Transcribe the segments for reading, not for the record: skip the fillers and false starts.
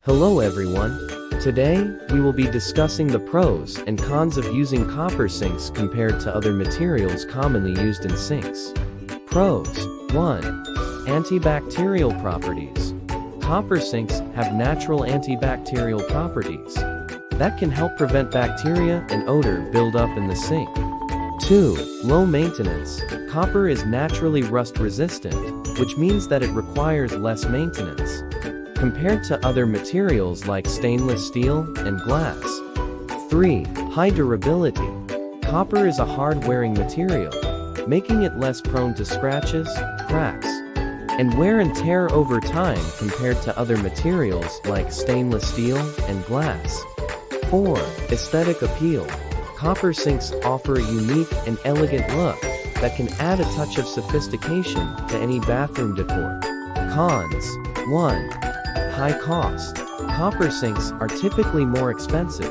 Hello everyone. Today, we will be discussing the pros and cons of using copper sinks compared to other materials commonly used in sinks. Pros. 1. Antibacterial properties. Copper sinks have natural antibacterial properties that can help prevent bacteria and odor build up in the sink. 2. Low maintenance. Copper is naturally rust resistant, which means that it requires less maintenance compared to other materials like stainless steel and glass. 3. High durability. Copper is a hard-wearing material, making it less prone to scratches, cracks, and wear and tear over time compared to other materials like stainless steel and glass. 4. Aesthetic appeal. Copper sinks offer a unique and elegant look that can add a touch of sophistication to any bathroom decor. Cons. 1. High cost. Copper sinks are typically more expensive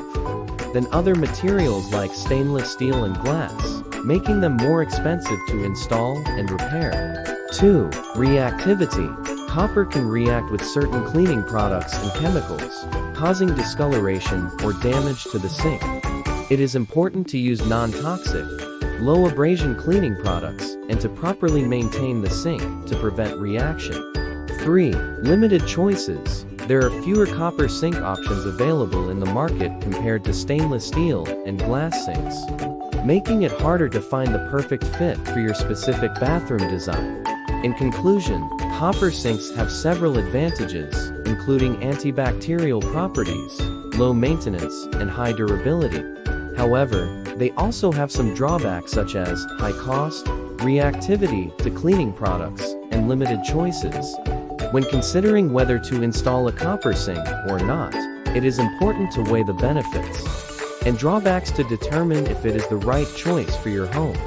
than other materials like stainless steel and glass, making them more expensive to install and repair. 2. Reactivity. Copper can react with certain cleaning products and chemicals, causing discoloration or damage to the sink. It is important to use non-toxic, low abrasion cleaning products and to properly maintain the sink to prevent reaction. 3. Limited choices. There are fewer copper sink options available in the market compared to stainless steel and glass sinks, making it harder to find the perfect fit for your specific bathroom design. In conclusion, copper sinks have several advantages, including antibacterial properties, low maintenance, and high durability. However, they also have some drawbacks such as high cost, reactivity to cleaning products, and limited choices. When considering whether to install a copper sink or not, it is important to weigh the benefits and drawbacks to determine if it is the right choice for your home.